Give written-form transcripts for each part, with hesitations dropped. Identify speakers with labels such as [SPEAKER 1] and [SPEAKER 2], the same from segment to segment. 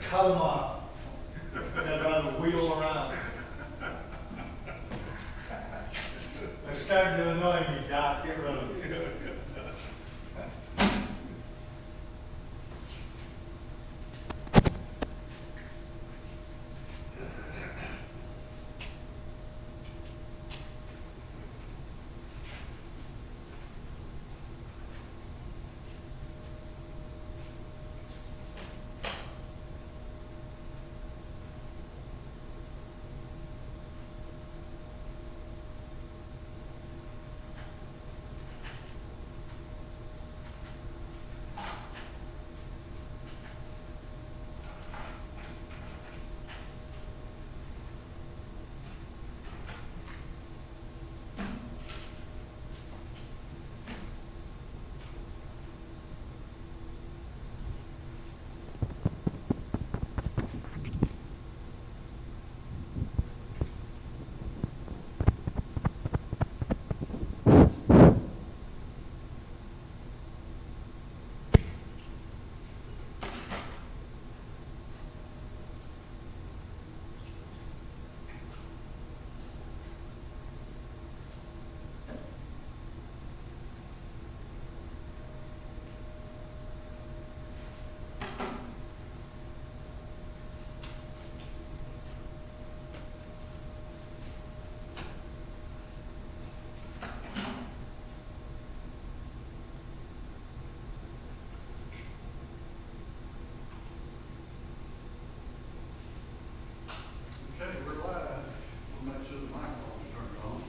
[SPEAKER 1] cut them off. I'd rather wheel around. They're starting to annoy me, Doc. Get rid of them.
[SPEAKER 2] Okay, we're live. We'll make sure the microphone's turned on.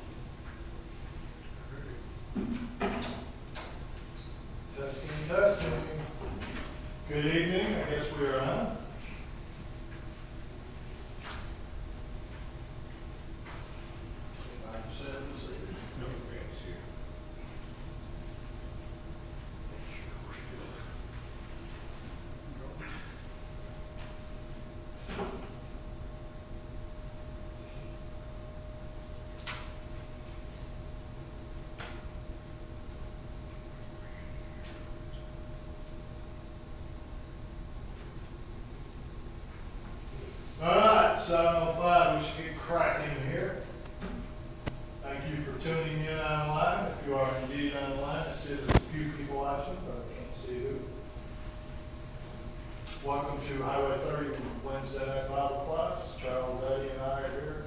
[SPEAKER 1] Testing, testing. Good evening. I guess we are on.
[SPEAKER 2] Like I said, this evening.
[SPEAKER 3] No advance here.
[SPEAKER 1] All right, 7:05. We should get cracking here. Thank you for tuning in online. If you are indeed online, I see there's a few people watching, but I can't see who. Welcome to Highway 30 Wednesday night Bible class. Charles, Eddie, and I are here.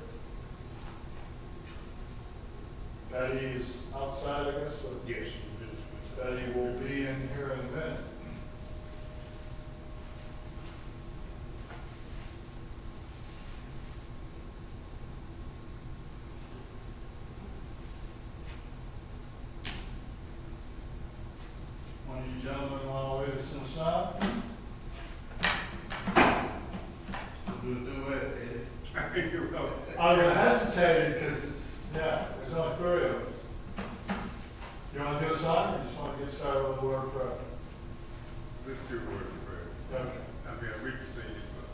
[SPEAKER 1] Betty is outside, I guess, but
[SPEAKER 3] Yes, you business with
[SPEAKER 1] Betty will be in here in a minute. One of you gentlemen want to lead us in song?
[SPEAKER 2] Do a duet, Eddie.
[SPEAKER 3] You're welcome.
[SPEAKER 1] I would hesitate because it's, yeah, there's only three of us. You want to do a song or just want to get started with a word of prayer?
[SPEAKER 3] Let's do a word of prayer.
[SPEAKER 1] Okay.
[SPEAKER 3] I mean, we can sing it, but.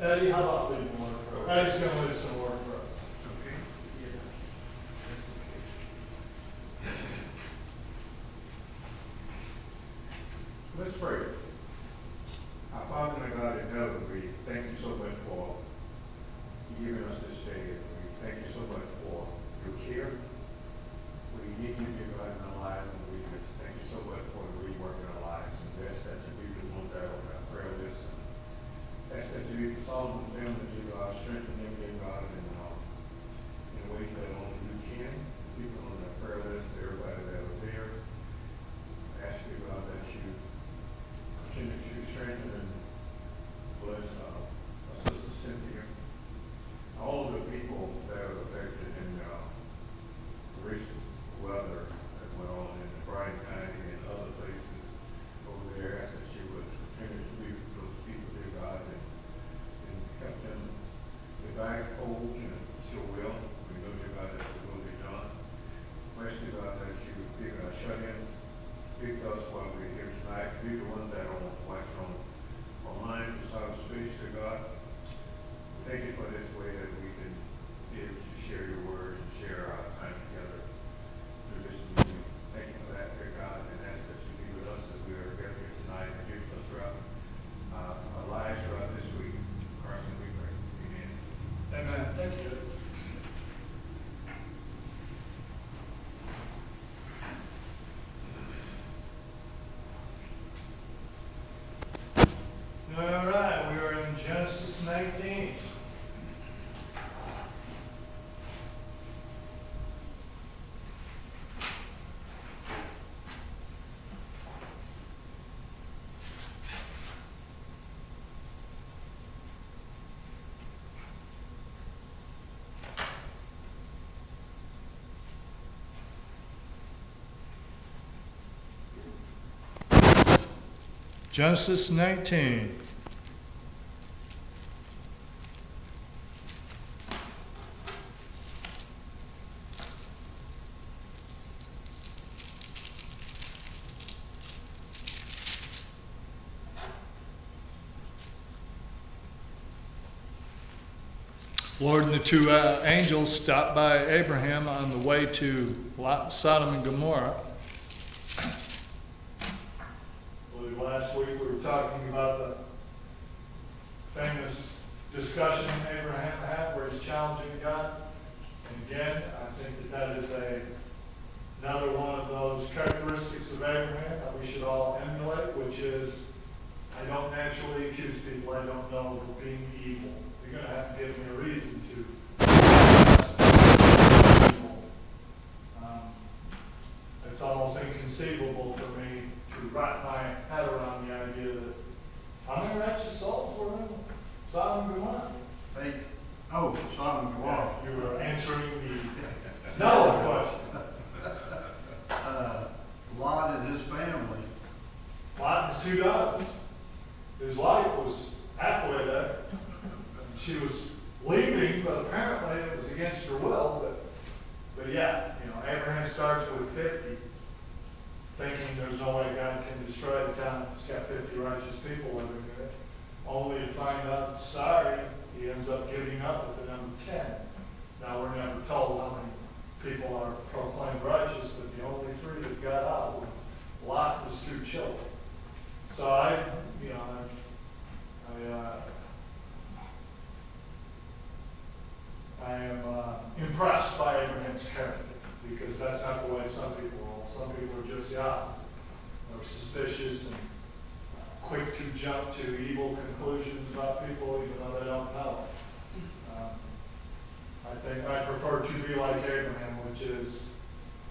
[SPEAKER 1] Eddie, how about leading a word of prayer? Eddie's going to lead us in a word of prayer.
[SPEAKER 3] Okay. Yeah. That's okay.
[SPEAKER 4] Let's pray. Our Father and God in heaven, we thank you so much for giving us this day. And we thank you so much for your care. We need you, dear God, in our lives, and we just thank you so much for the rework in our lives. And we ask that you be the ones that are on our prayer list. And ask that you be the Solomon family, dear God, strengthen them, dear God, in ways that only you can. People on our prayer list, everybody that are there. I ask you, God, that you continue to strengthen and bless our Sister Cynthia, all of the people that are affected in recent weather that went on in Bryan County and other places over there. I ask that you would continue to be with those people, dear God, and help them get back whole and sure will. We know, dear God, that it will be done. Especially, God, that you would be our shut-ins. Speak to us while we're here tonight. Be the ones that are watching online, just out of space, to God. Thank you for this way that we can be able to share your word and share our time together through this meeting. Thank you for that, dear God, and ask that you be with us as we are here tonight and give us throughout our lives.
[SPEAKER 1] All right, we are in Genesis 19. Genesis 19. Lord and the two angels stopped by Abraham on the way to Sodom and Gomorrah. Last week we were talking about the famous discussion Abraham had where he's challenging God. And again, I think that is another one of those characteristics of Abraham that we should all emulate, which is, I don't naturally accuse people I don't know of being evil. You're going to have to give me a reason to. It's almost inconceivable for me to wrap my head around the idea that how many righteous souls were in Sodom and Gomorrah?
[SPEAKER 2] Sodom and Gomorrah.
[SPEAKER 1] You were answering the Noah question.
[SPEAKER 2] Lot and his family.
[SPEAKER 1] Lot and his 2 daughters. His wife was halfway there. She was leaving, but apparently it was against her will. But yeah, Abraham starts with 50, thinking there's no way God can destroy the town. It's got 50 righteous people living there. Only to find out, sorry, he ends up giving up at the number 10. Now, we're never told how many people are proclaimed righteous, but the only 3 that got out were Lot and his 2 children. So I am impressed by Abraham's character, because that's not the way some people roll. Some people are just the opposite. They're suspicious and quick to jump to evil conclusions about people even though they don't know. I think I prefer to be like Abraham, which is,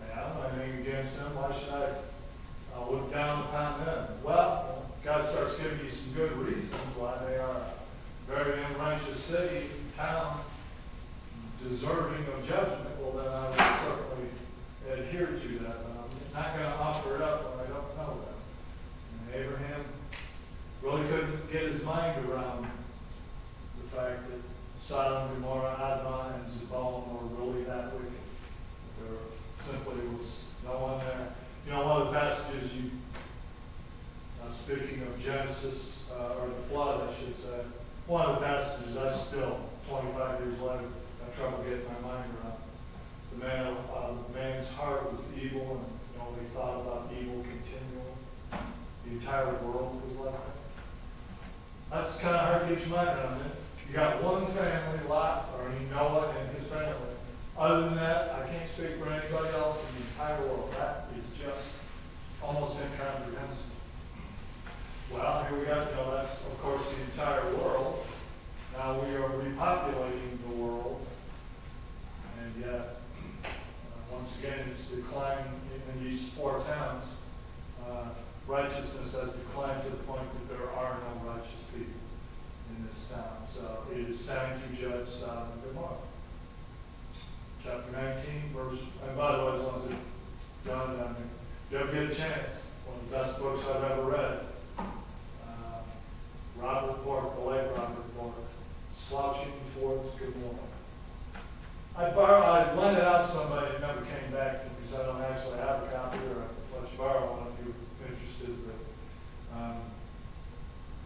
[SPEAKER 1] anything against them, why should I look down upon them? Well, God starts giving you some good reasons why they are a very unrighteous city, town, deserving of judgment. Well, then I would certainly adhere to that. But I'm not going to offer it up when I don't know that. And Abraham really couldn't get his mind around the fact that Sodom, Gomorrah, Admah, and Zebulun were really that wicked. There simply was no one there. One of the passages speaking of Genesis, or the flood, I should say, one of the passages I still, 25 years later, have trouble getting my mind around. The man's heart was evil, and he thought about evil continually. The entire world was like that. That's kind of hard to get your mind around it. You got one family, Lot, or Noah and his family. Other than that, I can't speak for anybody else in the entire world. That is just almost incomprehensible. Well, here we got, that's of course the entire world. Now we are repopulating the world, and yet, once again, it's declining in these 4 towns. Righteousness has declined to the point that there are no righteous people in this town. So it is time to judge Sodom and Gomorrah. Chapter 19, verse, and by the way, as long as it's done, if you ever get a chance, one of the best books I've ever read, Robert Bork, the late Robert Bork, Slouching Towards Gomorrah. I lent it out to somebody that never came back to me, so I don't actually have a copy, or I could let you borrow one if you're interested. But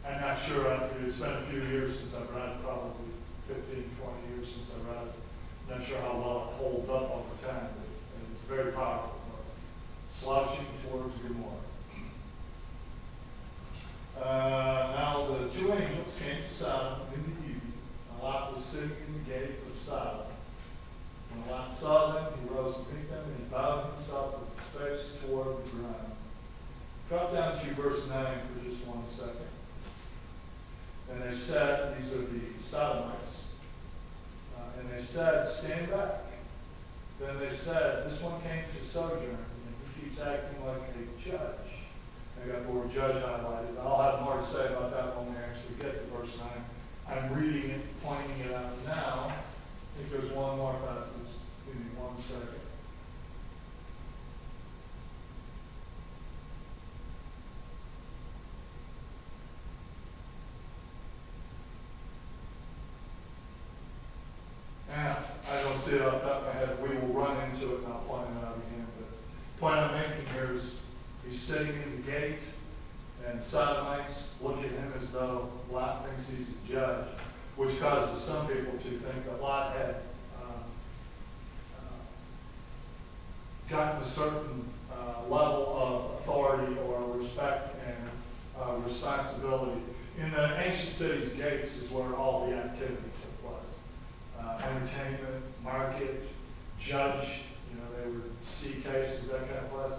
[SPEAKER 1] I'm not sure. It's been a few years since I've read it, probably 15, 20 years since I read it. I'm not sure how well it holds up over time, but it's very powerful. Slouching Towards Gomorrah. Now the 2 angels came to Sodom in the evening, and Lot was sitting in the gate of Sodom. When Lot saw them, he rose to meet them, and he bowed himself with his face toward the ground. Drop down to verse 9 for just 1 second. they said, these are the sodomites, and they said, stand back. Then they said, this one came to sojourn, and he keeps acting like a judge. I got the word judge highlighted. I'll have more to say about that when we actually get to verse 9. I'm reading it, pointing it out now. I think there's one more passage. Give me 1 second. And I don't see it off the top of my head. We will run into it and I'll point it out again. But the point I'm making here is he's sitting in the gate and sodomites look at him as though Lot thinks he's a judge, which causes some people to think that Lot had gotten a certain level of authority or respect and responsibility. In the ancient city's gates is where all the activity took place. Entertainment, market, judge, they would see cases, that kind of place.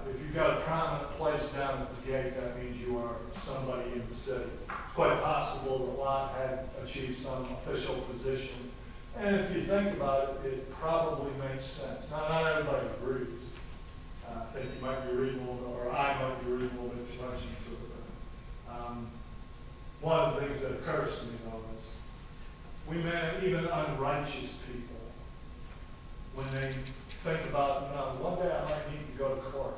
[SPEAKER 1] If you've got a prominent place down at the gate, that means you are somebody in the city. It's quite possible that Lot had achieved some official position. And if you think about it, it probably makes sense. Not everybody agrees. I think you might be reading a little bit, or I might be reading a little bit too much into it. But, one of the things that occurs to me, though, is we may, even unrighteous people, when they think about, one day I might need to go to court.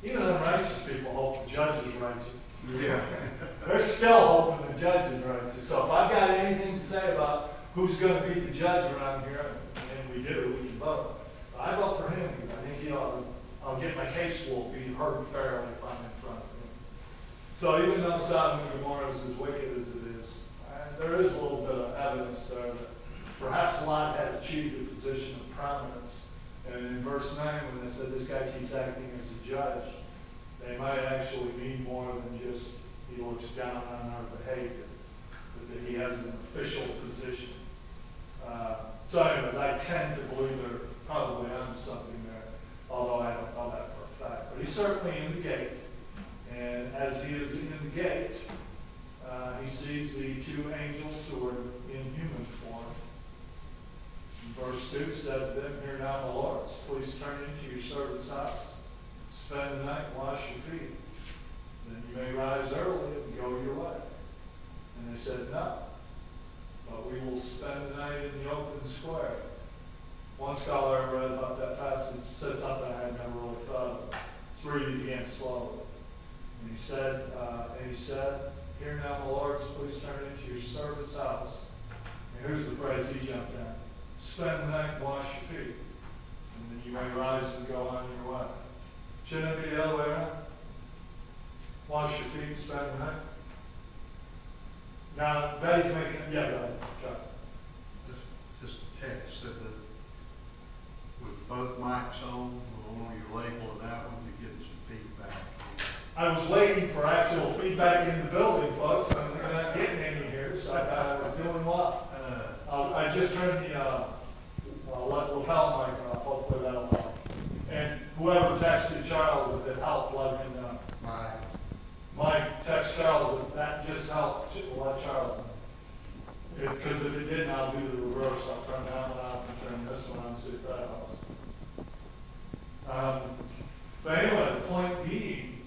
[SPEAKER 1] Even unrighteous people hope the judge is righteous.
[SPEAKER 2] Yeah.
[SPEAKER 1] They're still hoping the judge is righteous. So if I've got anything to say about who's going to be the judge around here, and we do, we can vote. But I vote for him because I think I'll get my case will be heard fairly if I'm in front of him. So even though Sodom and Gomorrah is as wicked as it is, there is a little bit of evidence there that perhaps Lot had achieved a position of prominence. And in verse 9, when they said this guy keeps acting as a judge, they might actually mean more than just he looks down on our behavior, but that he has an official position. So anyways, I tend to believe they're probably onto something there, although I don't know that for a fact. But he's certainly in the gate, and as he is in the gate, he sees the two angels who are in human form. Verse 2 said to them, "Hear now, my lords, please turn into your servant's house, spend the night, wash your feet. Then you may rise early and go your way." And they said, "No, but we will spend the night in the open square." One scholar I read about that passage said something I had never really thought of. Let's read it again slowly. And he said, "Hear now, my lords, please turn into your servant's house." And here's the phrase he jumped at. "Spend the night and wash your feet, and then you may rise and go on your way." Shouldn't it be the other way around? Wash your feet and spend the night? Now, Betty's making, yeah, go ahead, Chuck.
[SPEAKER 2] Just a text that with both mics on your label of that one, you're getting some feedback.
[SPEAKER 1] I was waiting for actual feedback in the building, folks, and we're not getting any here, so I thought I was doing well. I just turned the lapel mic off, hopefully that'll help. And whoever texted Charles, if it helped, let him know. Mike, text Charles, if that just helped, let Charles know. Because if it didn't, I'll do the reverse. I'll turn that one off and turn this one on, see if that helps. But anyway, the point being,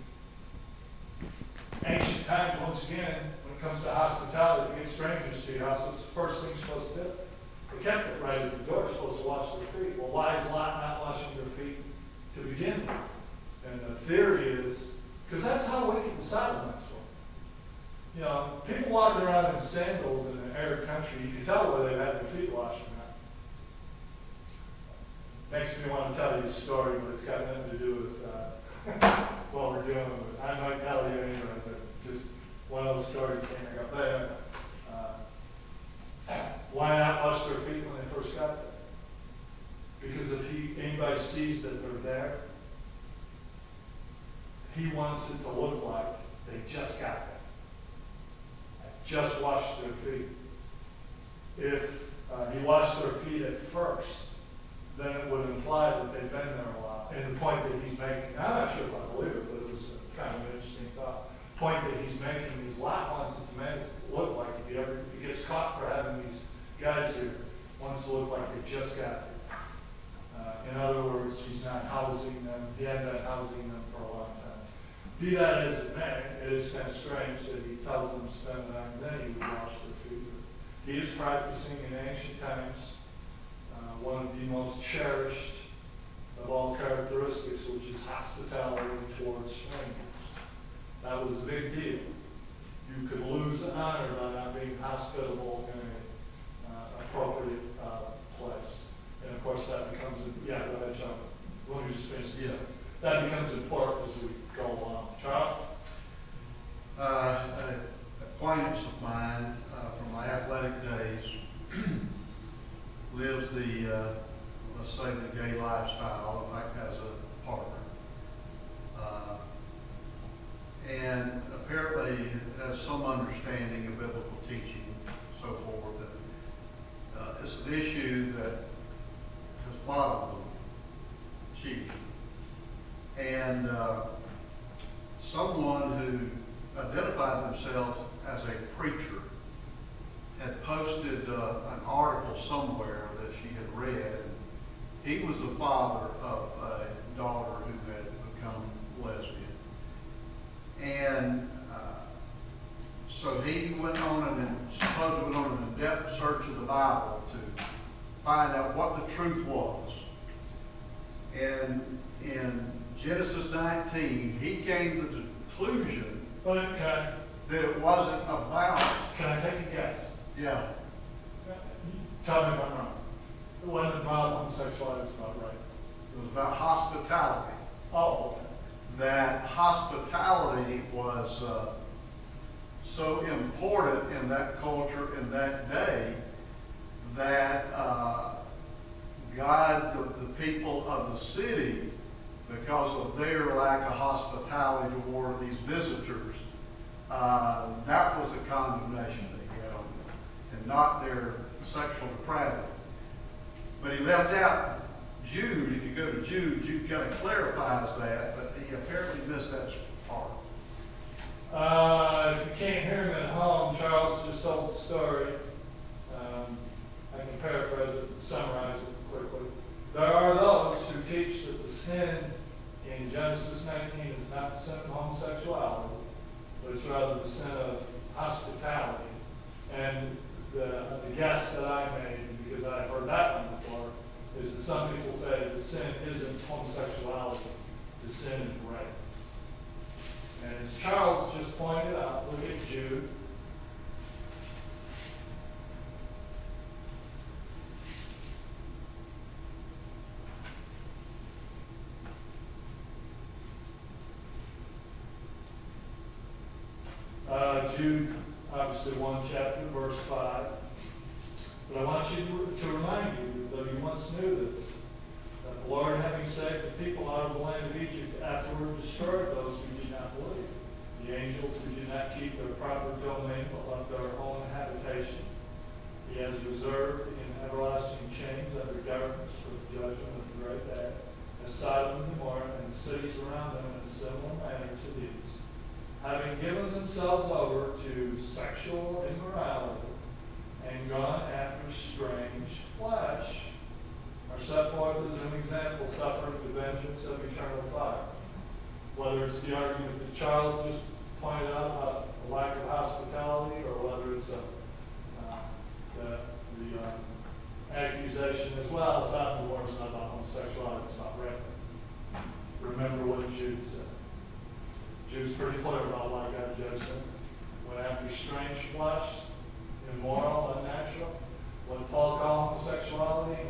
[SPEAKER 1] ancient times, once again, when it comes to hospitality, to get strangers to your house, what's the first thing you're supposed to do? They kept it right at the door, supposed to wash their feet. Well, why is Lot not washing their feet to begin with? And the theory is, because that's how wicked the Sodomites were. People walking around in sandals in an arid country, you can tell where they've had their feet washed or not. Makes me want to tell you a story, but it's got nothing to do with what we're dealing with. I might tell you anyway, but just one of those stories came and got there. Why not wash their feet when they first got there? Because if anybody sees that they're there, he wants it to look like they just got there. Just washed their feet. If he washed their feet at first, then it would imply that they've been there a while. And the point that he's making, I'm not sure if I believe it, but it was kind of an interesting thought. The point that he's making is Lot wants it to make Be that as it may, it is kind of strange that he tells them to spend the night and then he would wash their feet. He is practicing in ancient times one of the most cherished of all characteristics, which is hospitality towards strangers. That was a big deal. You could lose honor by not being hospitable in an appropriate place. And of course that becomes, yeah, go ahead, John. Let me just finish this.
[SPEAKER 2] Yeah.
[SPEAKER 1] That becomes important as we go along. Charles?
[SPEAKER 2] An acquaintance of mine from my athletic days lives the, let's say, the gay lifestyle. In fact, has a partner. And apparently has some understanding of biblical teaching, so forth. And, it's an issue that has bothered them, cheating. And someone who identified themselves as a preacher had posted an article somewhere that she had read. And he was the father of a daughter who had become lesbian. And so he went on and supposedly went on an in-depth search of the Bible to find out what the truth was. And in Genesis 19, he came to the conclusion
[SPEAKER 1] But
[SPEAKER 2] that it wasn't about,
[SPEAKER 1] can I take a guess?
[SPEAKER 2] yeah,
[SPEAKER 1] Tell me if I'm wrong. It wasn't about homosexuality, it was about rape.
[SPEAKER 2] it was about hospitality.
[SPEAKER 1] Oh, okay.
[SPEAKER 2] That hospitality was so important in that culture in that day that God, the people of the city, because of their lack of hospitality toward these visitors, that was the condemnation they had on them, and not their sexual depravity. But he left out Jude. If you go to Jude, Jude kind of clarifies that, but he apparently missed that part.
[SPEAKER 1] If you can't hear him at home, Charles just told the story. I can paraphrase it, summarize it quickly. There are those who teach that the sin in Genesis 19 is not the sin of homosexuality, but it's rather the sin of hospitality. And the guess that I made, because I've heard that one before, is that some people say the sin isn't homosexuality, the sin is rape. And as Charles just pointed out, look at Jude. Jude, obviously one chapter, verse 5. But I want you to remind you, though you once knew this, that the Lord, having saved the people out of the land of Egypt, afterward destroyed those who did not believe. The angels who did not keep their proper domain, but left their own habitation. He has reserved in everlasting chains under darkness for the judgment of the great day, as Sodom and Gomorrah and the cities around them in a similar manner to these, having given themselves over to sexual immorality and gone after strange flesh, are set forth as an example, suffering the vengeance of eternal fire. Whether it's the argument that Charles just pointed out about the lack of hospitality, or whether it's the accusation as well, Sodom and Gomorrah is not about homosexuality, it's about rape. Remember what Jude said. Jude's pretty clear about why God judged them. Went after strange flesh, immoral, unnatural. What Paul called homosexuality in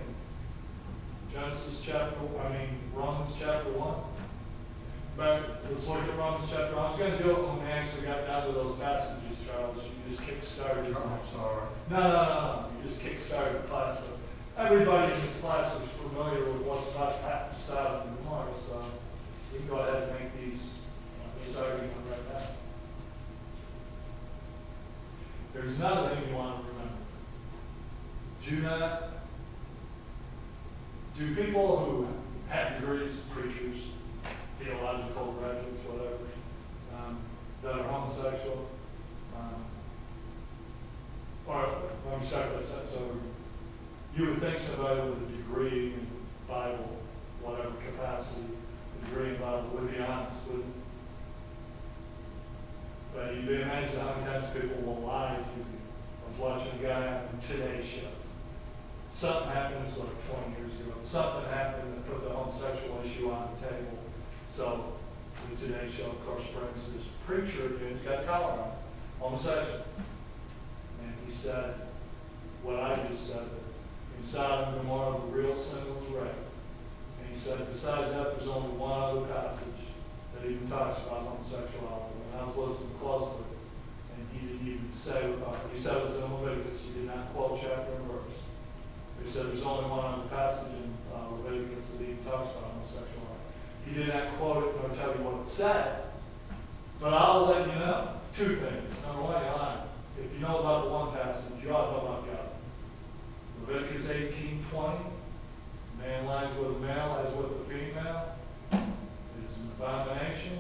[SPEAKER 1] Romans chapter 1. But let's look at Romans chapter 1. I was going to do it when we actually got down to those passages, Charles. You just kick-started.
[SPEAKER 2] I'm sorry.
[SPEAKER 1] No. You just kick-started the class. But everybody in this class is familiar with what's not happened to Sodom and Gomorrah, so we can go ahead and make this argument right now. There's another thing you want to remember. Do people who have degrees, preachers, theological graduates, whatever, that are homosexual, or let me start that sentence over. You would think somebody with a degree in Bible, whatever capacity, a degree in Bible, would be honest, wouldn't lie to you. I was watching a guy on Today's Show. Something happened, it was like 20 years ago. Something happened that put the homosexual issue on the table. So the Today Show, of course, brings this preacher in, he's got a collar on, homosexual. And he said what I just said, that in Sodom and Gomorrah, the real sin was rape. And he said, besides that, there's only one other passage that even talks about homosexuality. And I was listening closely, and he didn't even say about it. He said it was in Leviticus. He did not quote chapter and verse. He said there's only one other passage in Leviticus that even talks about homosexuality. He did not quote it nor tell you what it said. But I'll let you know two things. Number one, you're lying. If you know about the one passage, you ought to know about the other. Leviticus 18:20, man lies with a male as with a female. It is an abomination.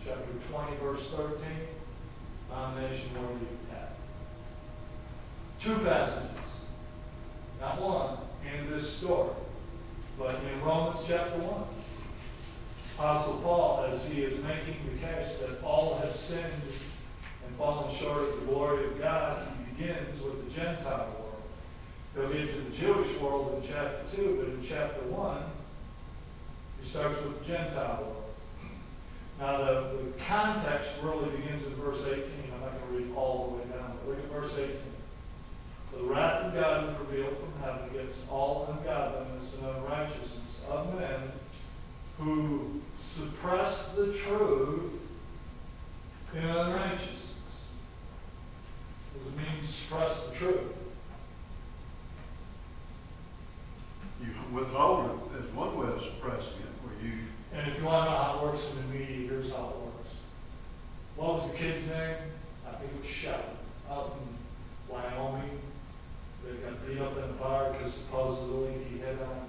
[SPEAKER 1] Chapter 20, verse 13, abomination worthy of death. Two passages, not one, in this story, but in Romans chapter 1. Apostle Paul, as he is making the case that all have sinned and fallen short of the glory of God, he begins with the Gentile world. He'll get to the Jewish world in chapter 2, but in chapter 1, he starts with the Gentile world. Now, the context really begins in verse 18. I'm not going to read all the way down, but look at verse 18. The wrath of God is revealed from heaven against all ungodliness and unrighteousness of men who suppress the truth in unrighteousness. What does it mean to suppress the truth?
[SPEAKER 2] You withhold it as one way of suppressing it, where you,
[SPEAKER 1] And if you want to know how it works in the media, here's how it works. What was the kid's name? I think it was Shelly, out in Wyoming. They got beat up in the bar because supposedly he hit on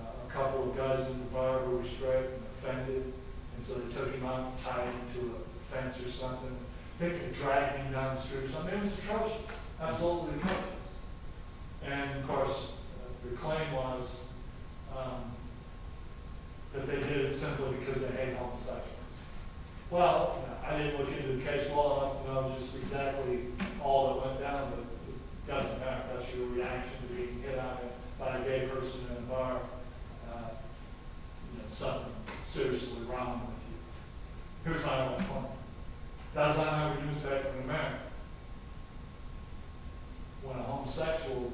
[SPEAKER 1] a couple of guys in the bar who were straight and offended. And so they took him out and tied him to a fence or something. I think they dragged him down the street or something. It was atrocious. Absolutely atrocious. And of course, the claim was that they did it simply because they hate homosexuals. Well, I didn't look into the case well enough to know just exactly all that went down, but it doesn't matter. That's your reaction to being hit on by a gay person in a bar. Something seriously wrong with you. Here's my only point. That's on every newspaper in America. When a homosexual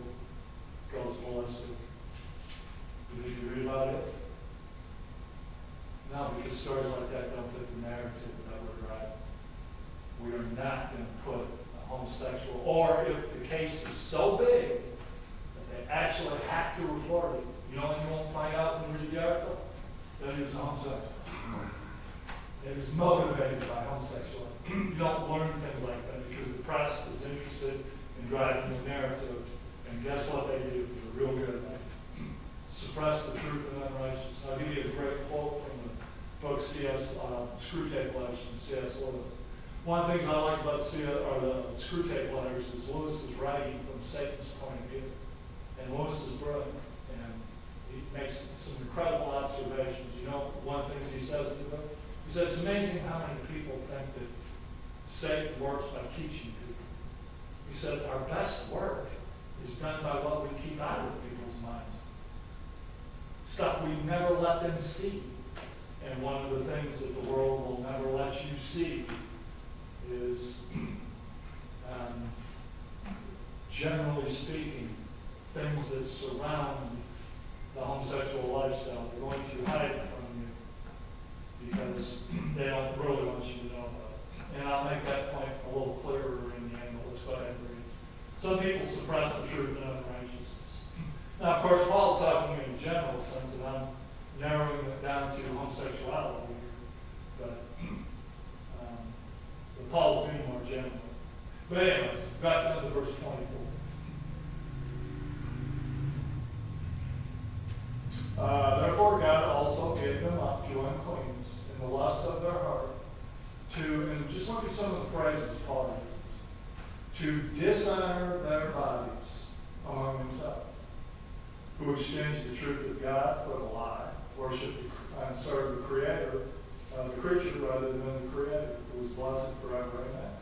[SPEAKER 1] goes ballistic, did you read about it? No, because stories like that don't fit the narrative that we're writing. We are not going to put a homosexual, or if the case is so big that they actually have to report it, you know, and you won't find out when you read the article that he was a homosexual. It was motivated by homosexuality. You don't learn things like that because the press is interested in driving the narrative, and guess what they do? They're real good at it. Suppress the truth and unrighteousness. I'll give you a great quote from the book Screwtape Letters from C.S. Lewis. One of the things I like about the Screwtape Letters is Lewis is writing from Satan's point of view. And Lewis is brilliant. And he makes some incredible observations. You know, one of the things he says in the book? He says, it's amazing how many people think that Satan works by teaching people. He said, our best work is done by what we keep out of people's minds. Stuff we never let them see. And one of the things that the world will never let you see is, generally speaking, things that surround the homosexual lifestyle. They're going to hide it from you because they don't really want you to know about it. And I'll make that point a little clearer in the end, but let's go ahead and read. Some people suppress the truth and unrighteousness. Now, of course, Paul's talking in a general sense, and I'm narrowing it down to homosexuality here. But Paul's being more general. But anyways, back down to verse 24. Therefore God also gave them up to uncleanness in the lust of their heart, and just look at some of the phrases Paul uses, to dishonor their bodies among themselves, who exchanged the truth of God for the lie, worship and serve the Creator, the creature rather than the Creator, who is blessed forever. Amen.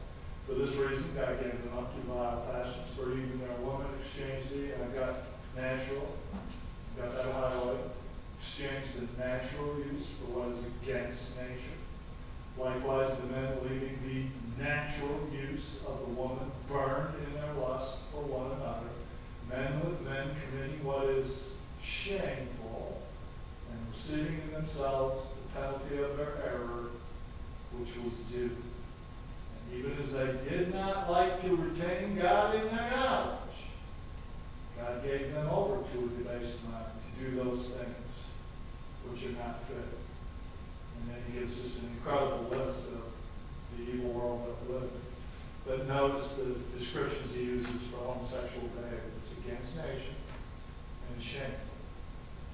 [SPEAKER 1] For this reason, God gave them up to vile passions, for even their women exchanged thee, and I've got natural, got that highlight, exchanged the natural use for what is against nature. Likewise, the men leaving the natural use of the woman burned in their lust for one another, men with men committing what is shameful, and receiving in themselves the penalty of their error, which was due. And even as they did not like to retain God in their knowledge, God gave them over to a debased mind to do those things which are not fit. And then he gives us an incredible list of the evil world that we live in. But notice the descriptions he uses for homosexual behavior. It's against nature and it's shameful.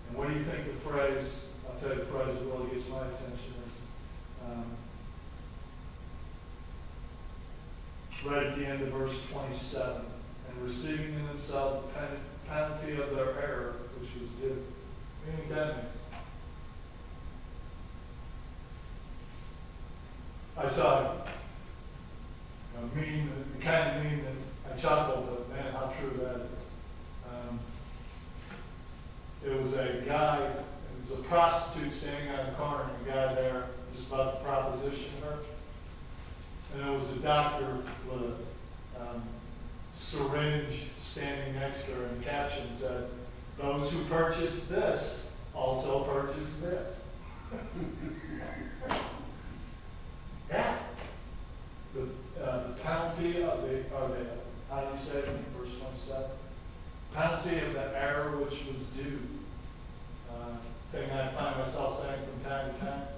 [SPEAKER 1] And what do you think the phrase, I'll tell you the phrase that really gets my attention is, right at the end of verse 27, and receiving in themselves the penalty of their error, which was due. Meaning that means. I saw a meme, the kind of meme that I chuckled, but man, how true that is. It was a guy, it was a prostitute standing on the corner, and a guy there just about to proposition her. And there was a doctor with a syringe standing next to her, and the caption said, "Those who purchase this also purchase this." Yeah. The penalty of how do you say it in verse 27? Penalty of the error which was due. Thing I find myself saying from time to time.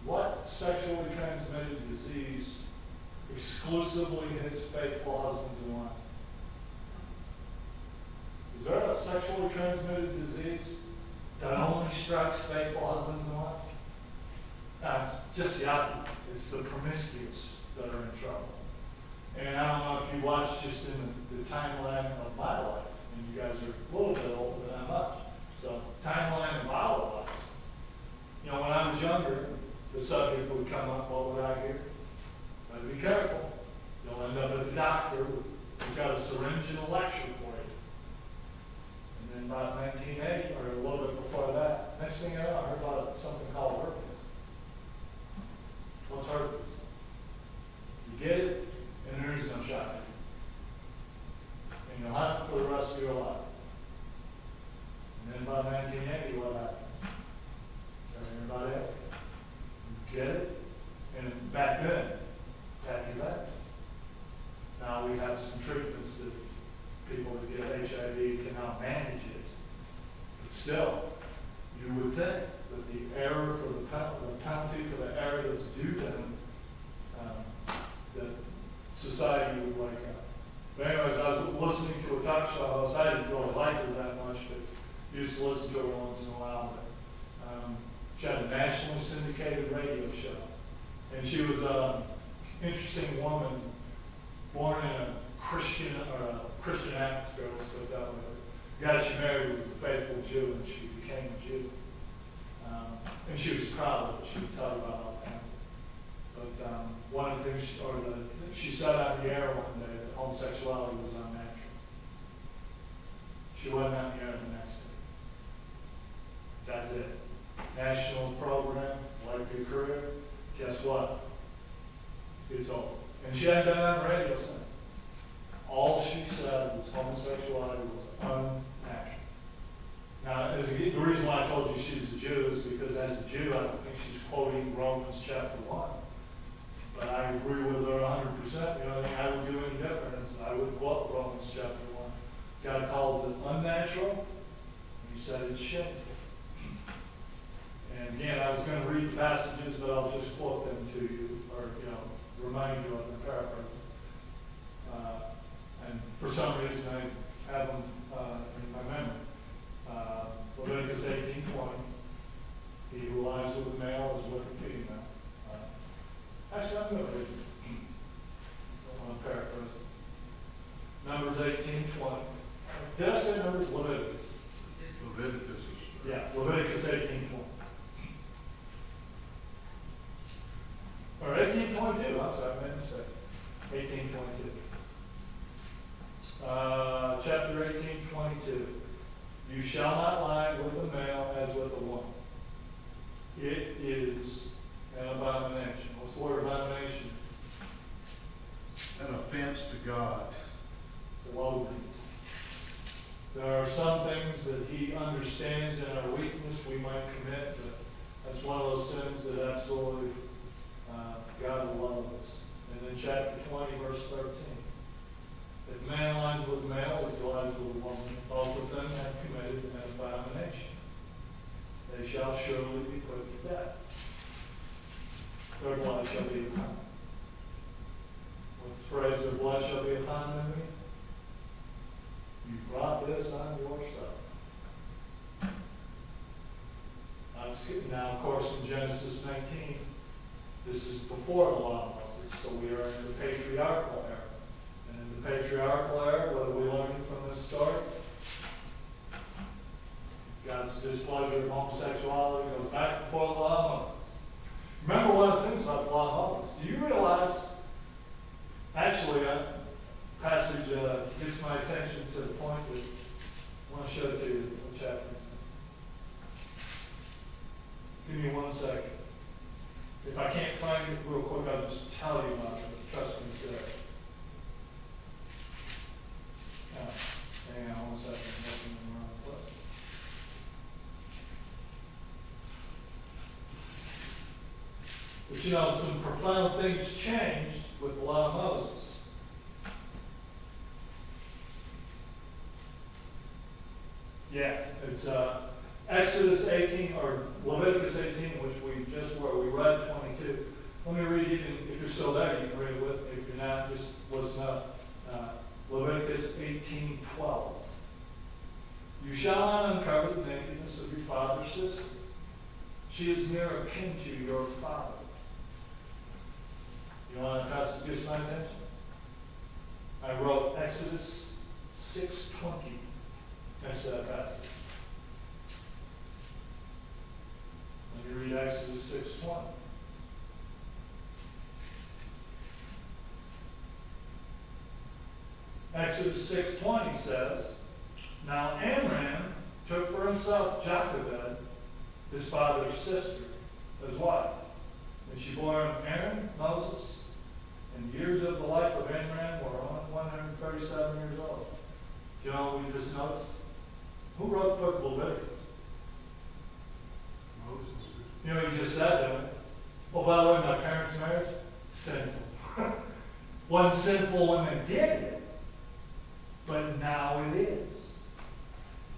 [SPEAKER 1] What sexually transmitted disease exclusively hits faithful husbands and wives? Is there a sexually transmitted disease that only strikes faithful husbands and wives? No, it's just the opposite. It's the promiscuous that are in trouble. And I don't know if you watched just in the timeline of my life, and you guys are a little bit older than I'm much. So, timeline of our lives. You know, when I was younger, the subject would come up, what would I hear? Better be careful. You'll end up at the doctor who's got a syringe and a lecture for you. And then about 1980, or a little bit before that, next thing I know, I heard about something called herpes. What's herpes? You get it, and there is no shot for you. And you'll have it for the rest of your life. And then by 1980, what happens? So everybody else. You get it, and back then, pack your bags. Now we have some treatments that people that get HIV can now manage it. But still, you would think that the error for the penalty for the error that's due to them, that society would wake up. But anyways, I was listening to a talk show host. I didn't really like her that much, but used to listen to her once in a while. But, she had a nationally syndicated radio show. And she was an interesting woman, born in a Christian atmosphere, let's put it that way. The guy she married was a faithful Jew, and she became a Jew. And she was proud of it. She would tell you about it all the time. But one of the things, she said on the air one day that homosexuality was unnatural. She wasn't on the air the next day. That's it. National program, like your career, guess what? It's over. And she hadn't been on the radio since. All she said was homosexuality was unnatural. Now, the reason why I told you she's a Jew is because as a Jew, I don't think she's quoting Romans chapter 1. But I agree with her 100%. The only thing I would do any different is I would quote Romans chapter 1. God calls it unnatural, and he said it's shameful. And again, I was going to read the passages, but I'll just quote them to you, or remind you of them, paraphrase. And for some reason, I have them in my memory. Leviticus 18:20. He who lies with a male is with a female. Actually, I'm going to read it. Don't want to paraphrase it. Numbers 18:20. Did I say Numbers? Leviticus.
[SPEAKER 2] Leviticus is.
[SPEAKER 1] Yeah, Leviticus 18:20. Or 18:22, I'm sorry, I made a mistake. 18:22. Chapter 18:22. You shall not lie with a male as with a woman. It is an abomination. What's the word abomination?
[SPEAKER 2] An offense to God.
[SPEAKER 1] It's a loathing. There are some things that he understands in our weakness we might commit, but that's one of those sins that absolutely God will love us. And then chapter 20, verse 13. If man lies with male as he lies with a woman, both of them have committed an abomination. They shall surely be put to death. Their blood shall be upon them. What's the phrase, their blood shall be upon them? You brought this on yourself. Now, of course, in Genesis 19, this is before the law of Moses, so we are in the patriarchal era. And in the patriarchal era, what are we learning from this story? God's displeasure of homosexuality goes back before the law of Moses. Remember one of the things about the law of Moses. Do you realize, actually, a passage gets my attention to the point that I want to show it to you, what chapter. Give me 1 second. If I can't find it real quick, I'll just tell you about it. Trust me, it's there. Hang on 1 second. I'm looking in the wrong place. But you know, some profound things changed with the law of Moses. Yeah, it's Exodus 18, or Leviticus 18, which we just were. We read 22. Let me read it, and if you're still there, you can read it with me. If you're not, just listen up. Leviticus 18:12. You shall not uncover the nakedness of your father's sister. She is near akin to your father. You know what that passage gets my attention? I wrote Exodus 6:20 next to that passage. Let me read Exodus 6:20. Exodus 6:20 says, Now Amram took for himself Jochebed, his father's sister, as wife. And she bore him Aaron, Moses, and years of the life of Amram were 137 years old. Do you know what we just noticed? Who wrote the book of Leviticus?
[SPEAKER 3] Moses.
[SPEAKER 1] You know, you just said that. Oh, by the way, my parents' marriage, sinful. Wasn't sinful when they did it, but now it is.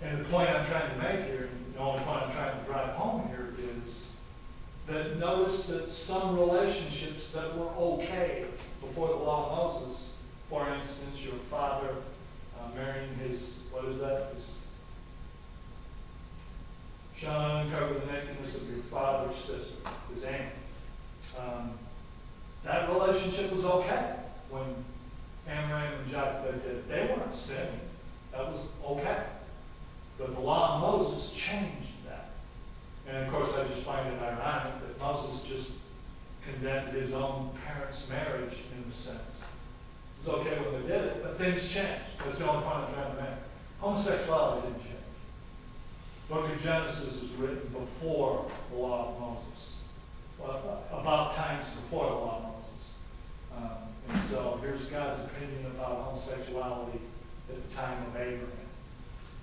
[SPEAKER 1] And the point I'm trying to make here, the only point I'm trying to drive home here is that notice that some relationships that were okay before the law of Moses, for instance, your father marrying his, what is that? Shall not uncover the nakedness of your father's sister, his aunt. That relationship was okay when Amram and Jochebed did it. They weren't sinning. That was okay. But the law of Moses changed that. And of course, I just find it ironic that Moses just condemned his own parents' marriage in a sense. It was okay when they did it, but things changed. That's the only point I'm trying to make. Homosexuality didn't change. The book of Genesis is written before the law of Moses. Well, about times before the law of Moses. And so here's God's opinion about homosexuality at the time of Abraham.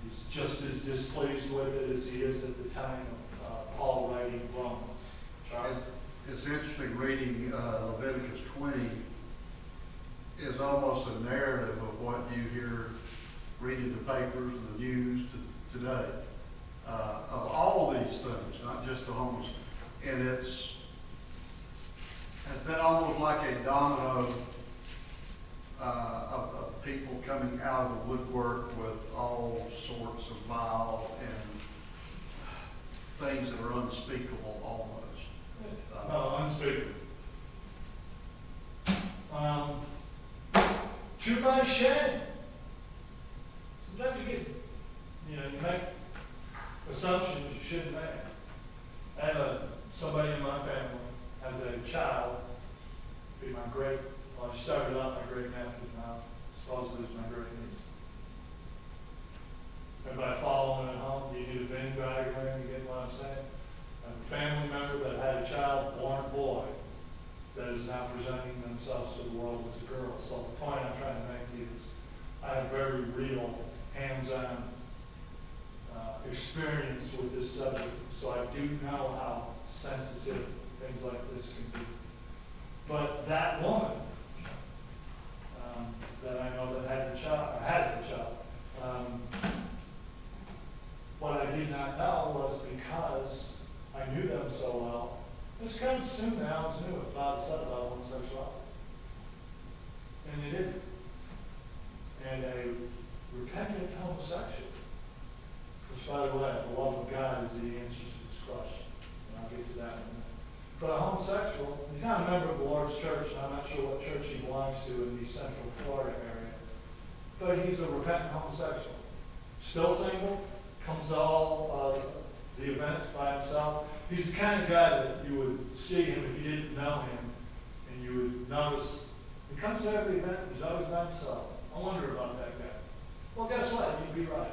[SPEAKER 1] He's just as displeased with it as he is at the time of Paul writing Romans. Charles?
[SPEAKER 2] It's interesting reading Leviticus 20 is almost a narrative of what you hear reading the papers and the news today. Of all these things, not just the homeless. And has been almost like a domino of people coming out of the woodwork with all sorts of vile and things that are unspeakable almost.
[SPEAKER 1] No, unspeakable. To my shame. Sometimes you get, you make assumptions you shouldn't make. I have somebody in my family has a child, be my great, well, she started out my great nephew. after now, supposedly is my great niece. And by following it home, you need a Venn diagram, you get what I'm saying? A family member that had a child, born a boy, that is now presenting themselves to the world as a girl. So the point I'm trying to make is, I have very real, hands-on experience with this subject, so I do know how sensitive things like this can be. But that woman that I know that had the child, or has the child, what I did not know was because I knew them so well, it's kind of assumed that I was knew about stuff about homosexuality. And they didn't. And a repentant homosexual, which, by the way, the love of God is the answer to this question. And I'll get to that in a minute. But a homosexual, he's not a member of the Lord's church, and I'm not sure what church he belongs to in the Central Florida area. But he's a repentant homosexual. Still single, comes to all the events by himself. He's the kind of guy that you would see him if you didn't know him, and you would notice he comes to every event, he's always by himself. I wonder about that guy. Well, guess what? You'd be right.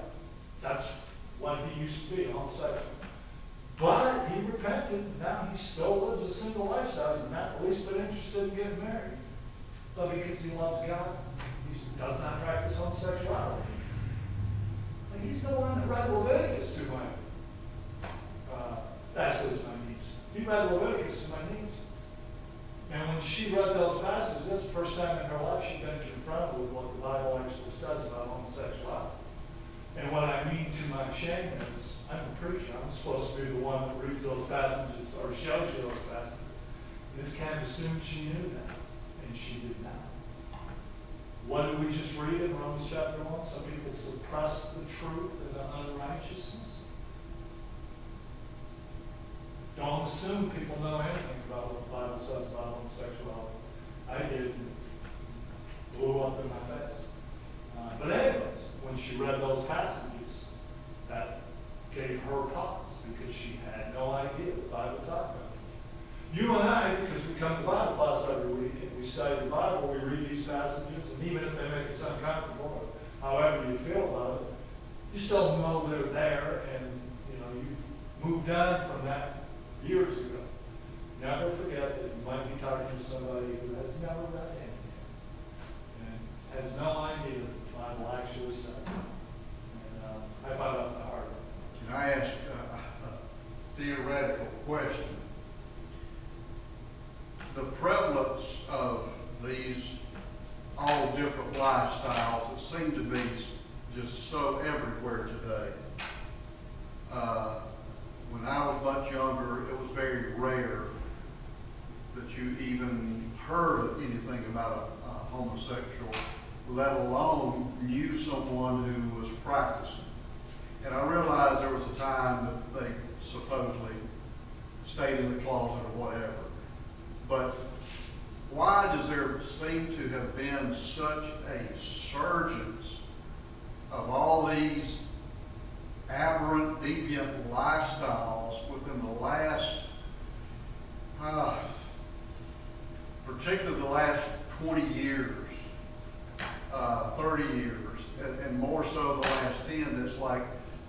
[SPEAKER 1] That's what he used to be, a homosexual. But he repented. Now he still lives a single lifestyle. He's not the least bit interested in getting married. But because he loves God, he does not practice homosexuality. And he's the one that read Leviticus to my, actually it's my niece. He read Leviticus to my niece. And when she read those passages, that's the first time in her life she'd been confronted with what the Bible actually says about homosexuality. And what I mean to my shame is, I'm a preacher. I'm supposed to be the one that reads those passages or shows you those passages. This kind of assumed she knew that, and she did not. What did we just read in Romans chapter 1? Some people suppress the truth in unrighteousness. Don't assume people know anything about what the Bible says about homosexuality. I did. Blew up in my face. But anyways, when she read those passages, that gave her pause because she had no idea what the Bible talked about. You and I, because we come to Bible class every week and we study the Bible, we read these passages, and even if they make us uncomfortable, or however you feel about it, you still know they're there, and you've moved on from that years ago. Never forget that you might be talking to somebody who has never read anything and has no idea what the Bible actually says. And I found out the hard way.
[SPEAKER 2] Can I ask a theoretical question? The prevalence of these all different lifestyles that seem to be just so everywhere today. When I was much younger, it was very rare that you even heard anything about a homosexual, let alone knew someone who was practicing. And I realized there was a time that they supposedly stayed in the closet or whatever. But why does there seem to have been such a surgence of all these aberrant, deviant lifestyles within the last, particularly the last 20 years, 30 years, and more so the last 10? It's like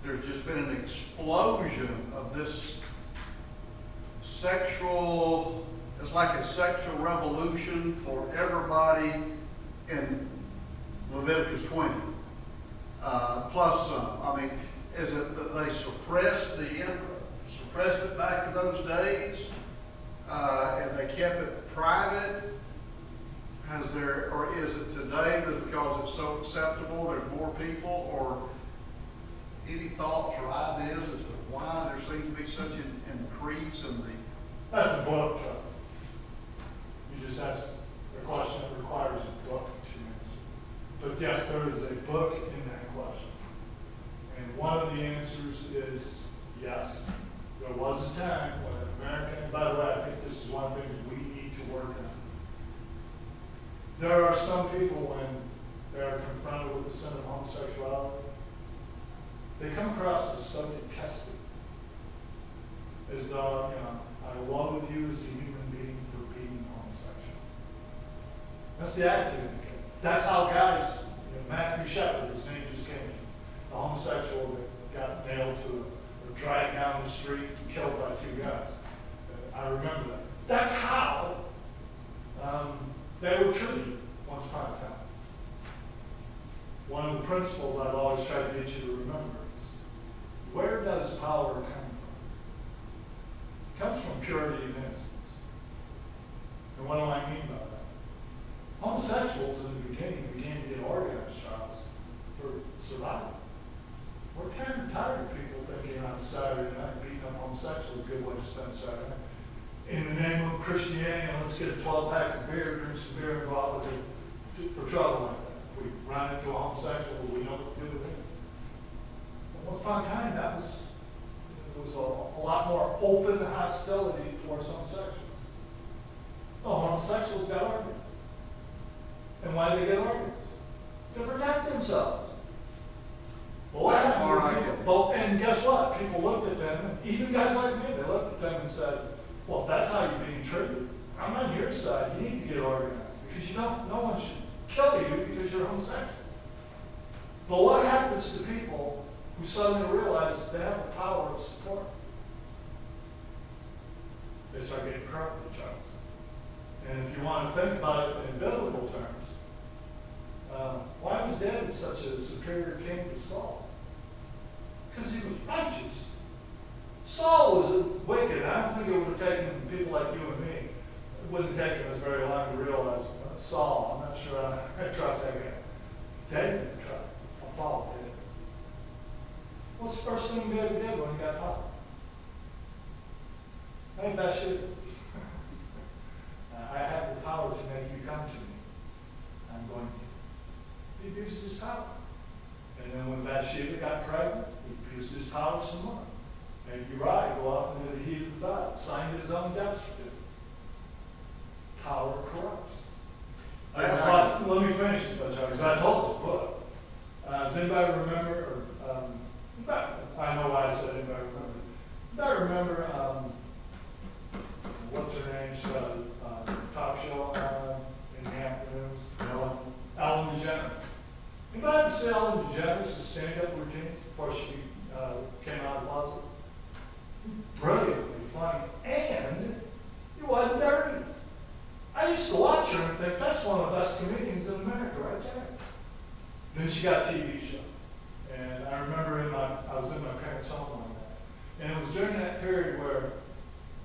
[SPEAKER 2] there's just been an explosion of this sexual, it's like a sexual revolution for everybody in Leviticus 20, plus some. I mean, is it that they suppressed it back in those days, and they kept it private? Or is it today that because it's so acceptable, there's more people, or any thoughts or ideas as to why there seems to be such an increase in the?
[SPEAKER 1] That's a book. You just asked a question that requires a book to answer. But yes, there is a book in that question. And one of the answers is yes. There was a time when America, and by the way, I think this is one of the things we need to work on. There are some people when they are confronted with the sin of homosexuality, they come across as so detested. As though, I loathe you as a human being for being homosexual. That's the attitude they get. that's how guys, Matthew Shepard, his name just came in, the homosexual that got nailed to or dragged down the street and killed by two guys. I remember that. That's how they were treated once upon a time. One of the principles I've always tried to get you to remember is, where does power come from? It comes from purity and innocence. And what do I mean by that? Homosexuals in the beginning began to get organized, Charles, for survival. We're kind of tired of people thinking on Saturday night beating up homosexuals is a good way to spend Saturday night. In the name of Christianity, let's get a 12-pack of beer, drink some beer, and go out with it for trouble like that. If we run into a homosexual, we know what to do with him. But once upon a time, it was a lot more open hostility towards homosexuals. The homosexuals got argued. And why did they get argued? To protect themselves. Well, what happened?
[SPEAKER 2] All right.
[SPEAKER 1] Well, and guess what? People looked at them, even guys like me, they looked at them and said, well, if that's how you're being treated, I'm on your side. You need to get organized. Because no one should kill you because you're homosexual. But what happens to people who suddenly realize they have the power of support? They start getting corrupted, Charles. And if you want to think about it in biblical terms, why was David such a superior king to Saul? Because he was righteous. Saul was wicked. I don't think it would have taken people like you and me, it wouldn't have taken us very long to realize Saul, I'm not sure I trust that guy. David I trust. I'll follow David. What's the first thing David did when he got power? Hey, Bathsheba. I have the power to make you come to me. I'm going to. He abused his power. And then when Bathsheba got pregnant, he abused his power some more. Made Uriah go off into the heat of the battle, signed his own death certificate. Power corrupts. Let me finish it, because I told this book. Does anybody remember, I know why I said anybody remember. Anybody remember, what's her name? She got a talk show in the afternoons. Ellen DeGeneres. Anybody ever see Ellen DeGeneres' stand-up routines before she came out of the closet? Brilliantly funny, and he wasn't dirty. I used to watch her and think, that's one of the best comedians in America right there. Then she got a TV show. And I remember I was in my parents' home on that. And it was during that period where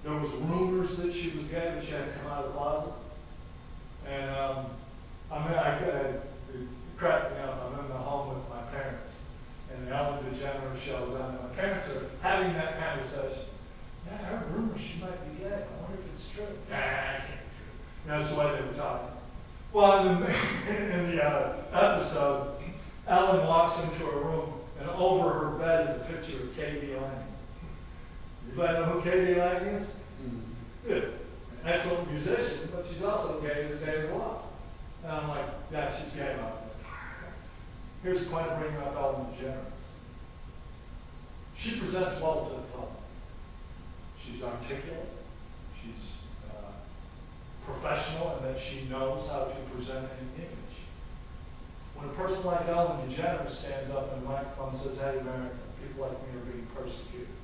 [SPEAKER 1] there was rumors that she was gay, that she had to come out of the closet. And it cracked me up. I'm in the home with my parents. And the Ellen DeGeneres shows on, and my parents are having that conversation. Yeah, I heard rumors she might be gay. I wonder if it's true. Nah, it can't be true. That's the way they were talking. Well, in the episode, Ellen walks into her room, and over her bed is a picture of Katie Lang. Anybody know who Katie Lang is? Good. An excellent musician, but she's also gay as well. And I'm like, yeah, she's gay about that. Here's the point of bringing up Ellen DeGeneres. She presents well to the public. She's articulate. She's professional, and that she knows how to present an image. When a person like Ellen DeGeneres stands up in the microphone and says, hey, America, people like me are being persecuted,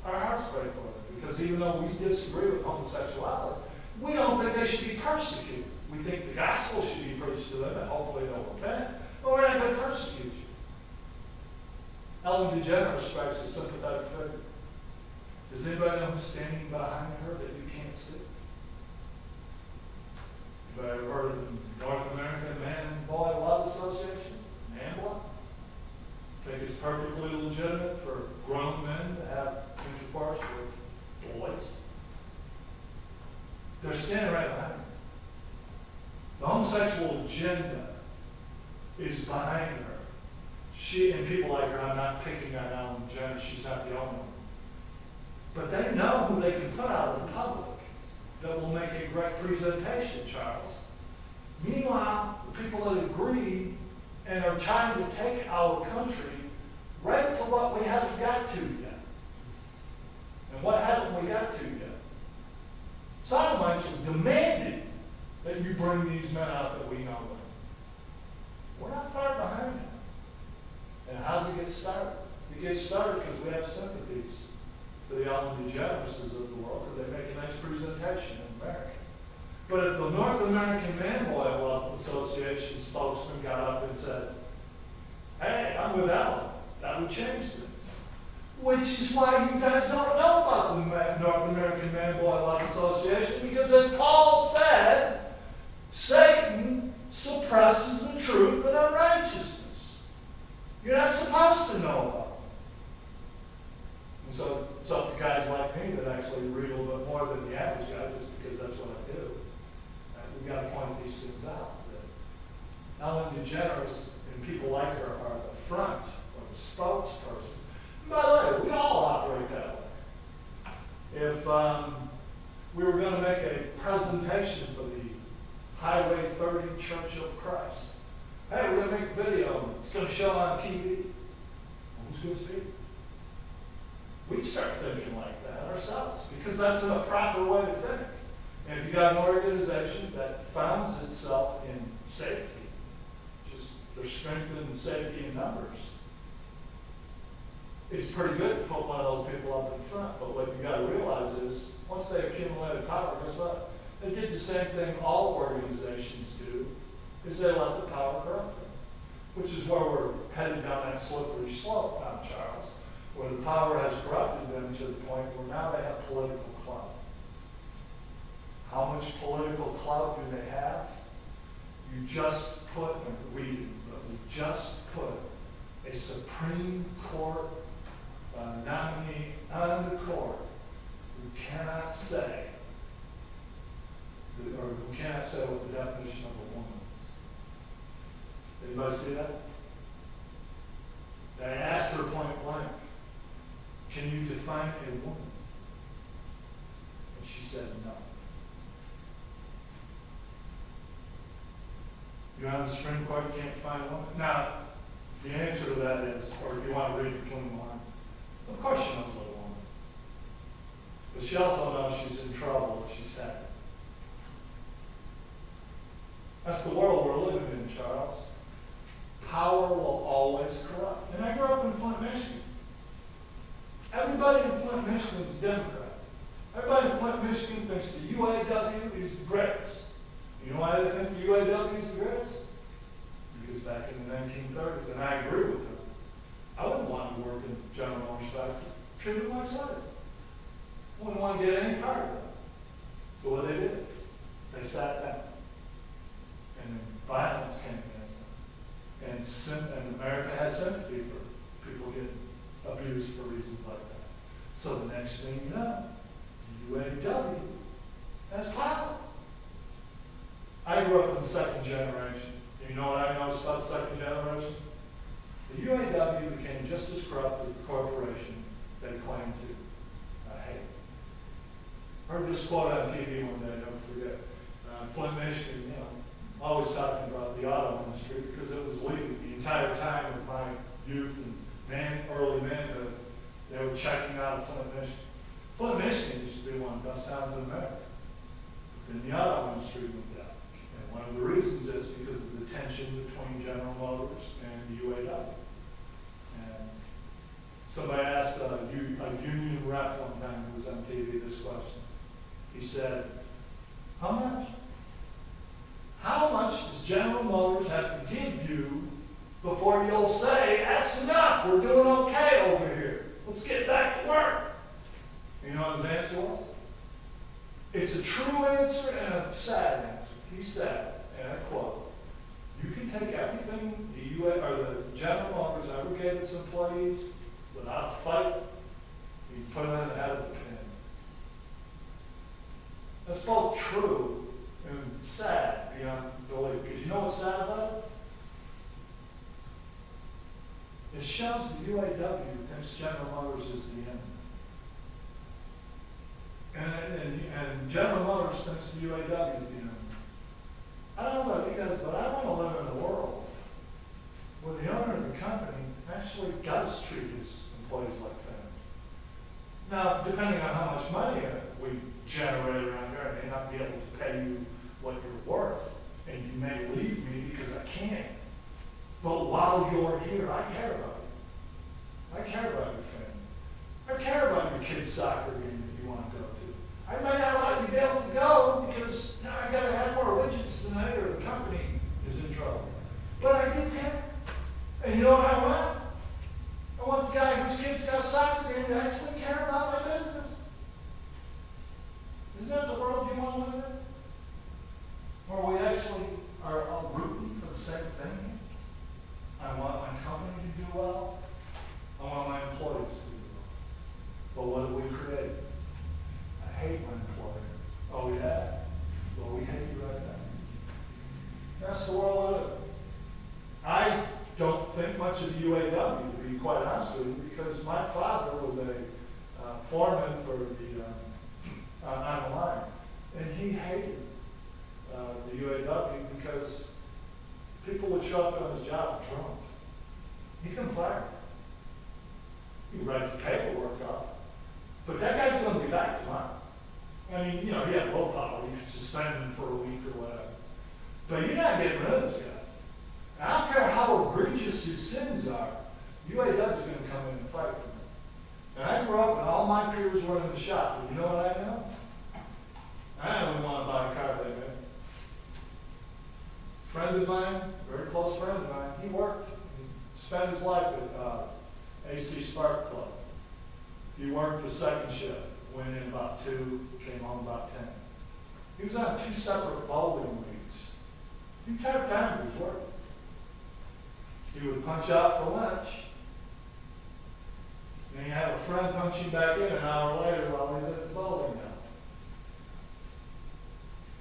[SPEAKER 1] our hearts break for them, because even though we disagree with homosexuality, we don't think they should be persecuted. We think the gospel should be preached to them, and hopefully they'll repent, but we're not going to persecute you. Ellen DeGeneres strikes a sympathetic figure. Does anybody know who's standing behind her that you can't see? Anybody ever heard of the North American Man and Boy Love Association? NAMBLA? Think it's perfectly legitimate for grown men to have intercourse with boys? They're standing right behind her. The homosexual agenda is behind her. She and people like her, I'm not picking on Ellen DeGeneres, she's not the only one. But they know who they can put out in public that will make a great presentation, Charles. Meanwhile, the people that agree and are trying to take our country right to what we haven't got to yet. And what haven't we got to yet? Sodomites are demanding that you bring these men out that we know of. Association spokesman got up and said, hey, I'm with Alan, that would change things. Which is why you guys don't know about the North American Man Boy Love Association, because as Paul said, Satan suppresses the truth and unrighteousness. You're not supposed to know about it. And so it's up to guys like me that actually read a little bit more than the average guy, just because that's what I do. And we've got to point these things out. That Ellen DeGeneres and people like her are the front or the spokesperson. And by the way, we all operate that way. If we were going to make a presentation for the Highway 30 Church of Christ, hey, we're going to make a video. It's going to show on TV. Who's going to speak? We start thinking like that ourselves because that's a proper way to think. And if you got an organization that founds itself in safety, just there's strength in safety in numbers, it's pretty good to put one of those people up in front. But what you got to realize is once they accumulated power, guess what? They did the same thing all organizations do, is they let the power corrupt them, which is where we're headed down that slippery slope now, Charles, where the power has corrupted them to the point where now they have political clout. How much political clout do they have? You just put, we just put a Supreme Court nominee on the court who cannot say, or who cannot say what the definition of a woman is. Anybody see that? And I asked her point blank, can you define a woman? And she said no. You're on the Supreme Court, you can't define a woman? Now, the answer to that is, or if you want to read between the lines, of course she knows what a woman is. But she also knows she's in trouble if she said it. That's the world we're living in, Charles. Power will always corrupt. And I grew up in Flint, Michigan. Everybody in Flint, Michigan is a Democrat. Everybody in Flint, Michigan thinks the UAW is the greatest. You know why they think the UAW is the greatest? Because back in the 1930s, and I agree with them, I wouldn't want to work in General Motors factory. Treated like slaves. Wouldn't want to get any part of that. So what they did, they sat down. And then violence came against them. And America has sympathy for people getting abused for reasons like that. So the next thing you know, the UAW has power. I grew up in the second generation. You know what I noticed about the second generation? The UAW became just as corrupt as the corporation they claimed to hate. I heard this quote on TV one day, don't forget. Flint, Michigan, you know, always talking about the auto industry because it was legal. The entire time of my youth and early manhood, they were checking out of Flint, Michigan. Flint, Michigan used to be one of the best towns in America. Then the auto industry moved out. And one of the reasons is because of the tension between General Motors and the UAW. And somebody asked a union rep one time who was on TV this question. He said, how much? How much does General Motors have to give you before you'll say, that's enough, we're doing okay over here. Let's get back to work. You know what his answer was? It's a true answer and a sad answer. He said, and I quote, you can take everything the General Motors ever gave its employees without a fight, you put it on the head of the pin. That's both true and sad beyond belief. Because you know what's sad about it? It shows the UAW thinks General Motors is the enemy. And General Motors thinks the UAW is the enemy. I don't know about you guys, but I want to live in a world where the owner of the company actually does treat his employees like family. Now, depending on how much money we generate around here, I may not be able to pay you what you're worth, and you may leave me because I can't. But while you're here, I care about you. I care about your family. I care about your kid's soccer game that you want to go to. I might not let you be able to go because now I got to have more widgets tonight or the company is in trouble. And you know what I want? I want the guy whose kids got a soccer game to actually care about my business. Isn't that the world you want to live in? Where we actually are all rooting for the same thing? I want my company to do well. I want my employees to do well. But what do we create? I hate my employer. Oh yeah? Well, we hate you right now. That's the world I live in. I don't think much of the UAW, to be quite honest with you, because my father was a foreman for the on the line, and he hated the UAW because people would show up on his job drunk. He couldn't fire them. He would write the paperwork up, but that guy's going to be back tomorrow. I mean, you know, he had willpower. You could suspend him for a week or whatever. But you're not getting rid of this guy. And I don't care how egregious his sins are, UAW is going to come in and fight for him. And I grew up and all my peers were in the shop. And you know what I know? I don't want to buy a car they made. Friend of mine, very close friend of mine, he worked, he spent his life at AC Spark Club. He worked the second shift, went in about 2, came home about 10. He was on 2 separate bowling leagues. The entire time he was working. He would punch out for lunch. And he had a friend punch him back in an hour later while he's at the bowling alley.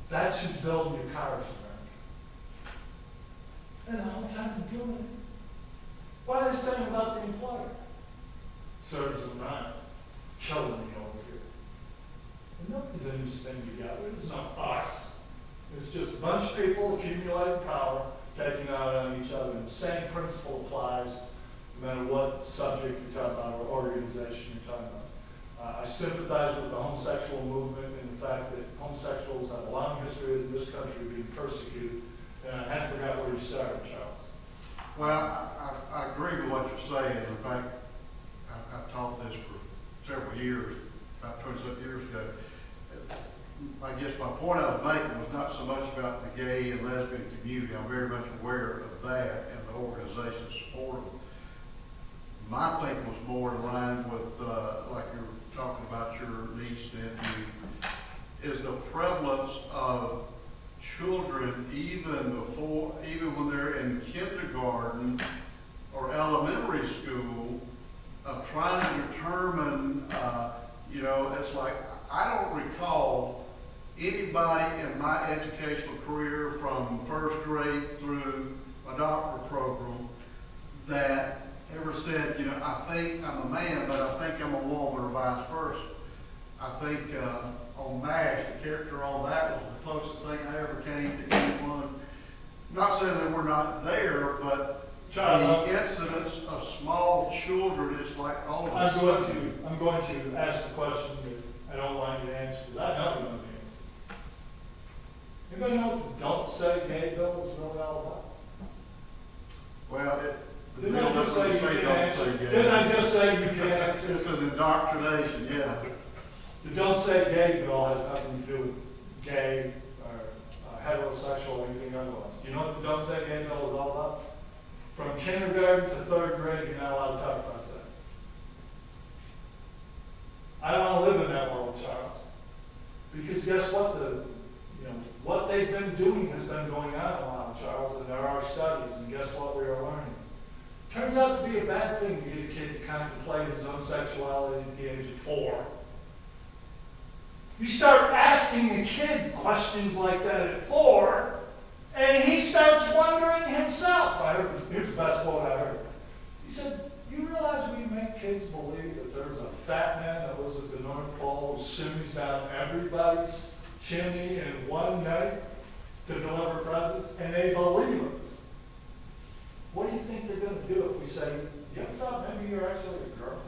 [SPEAKER 1] That's who's building your cars, America. And the whole time they're doing it. What are they saying about the employer? Serves them right. Killing me over here. And nobody's in this thing together. It's not us. It's just a bunch of people accumulating power, taking out on each other. And the same principle applies no matter what subject you're talking about or organization you're talking about. I sympathize with the homosexual movement and the fact that homosexuals have a long history in this country being persecuted. And I hadn't forgot where you started, Charles.
[SPEAKER 2] Well, I agree with what you're saying. In fact, I've taught this for several years, about 27 years ago. I guess my point I was making was not so much about the gay and lesbian community. I'm very much aware of that and the organizations support them. My thinking was more in line with, like you were talking about your niece, nephew, is the prevalence of children even when they're in kindergarten or elementary school, of trying to determine, it's like, I don't recall anybody in my educational career from first grade through a doctoral program that ever said, I think I'm a man, but I think I'm a woman, or vice versa. I think on MASH, the character on that was the closest thing I ever came to anyone. Not saying that we're not there, but
[SPEAKER 1] Charles,
[SPEAKER 2] the incidence of small children is like all of a
[SPEAKER 1] I'm
[SPEAKER 2] sudden.
[SPEAKER 1] going to ask the question that I don't want you to answer, because I know you know the answer. Anybody know what the Don't Say Gay bill is really all about?
[SPEAKER 2] Well, the
[SPEAKER 1] Didn't
[SPEAKER 2] bill
[SPEAKER 1] I just
[SPEAKER 2] doesn't
[SPEAKER 1] say
[SPEAKER 2] say
[SPEAKER 1] you
[SPEAKER 2] don't
[SPEAKER 1] can't
[SPEAKER 2] say
[SPEAKER 1] answer?
[SPEAKER 2] gay.
[SPEAKER 1] Didn't I just say you can't answer?
[SPEAKER 2] It's an indoctrination, yeah.
[SPEAKER 1] The Don't Say Gay bill has nothing to do with gay or heterosexual or anything otherwise. Do you know what the Don't Say Gay bill is all about? From kindergarten to 3rd grade, you're not allowed to talk about sex. I don't want to live in that world, Charles. Because guess what? What they've been doing has been going on a while, Charles, and there are studies, and guess what we are learning? Turns out to be a bad thing to get a kid to contemplate his own sexuality at the age of 4. You start asking a kid questions like that at 4, and he starts wondering himself. Here's the best quote I heard. He said, you realize we make kids believe that there's a fat man that lives at the North Pole who shimmies down everybody's chimney in one night to deliver presents, and they believe us. What do you think they're going to do if we say, you ever thought maybe you're actually a girl?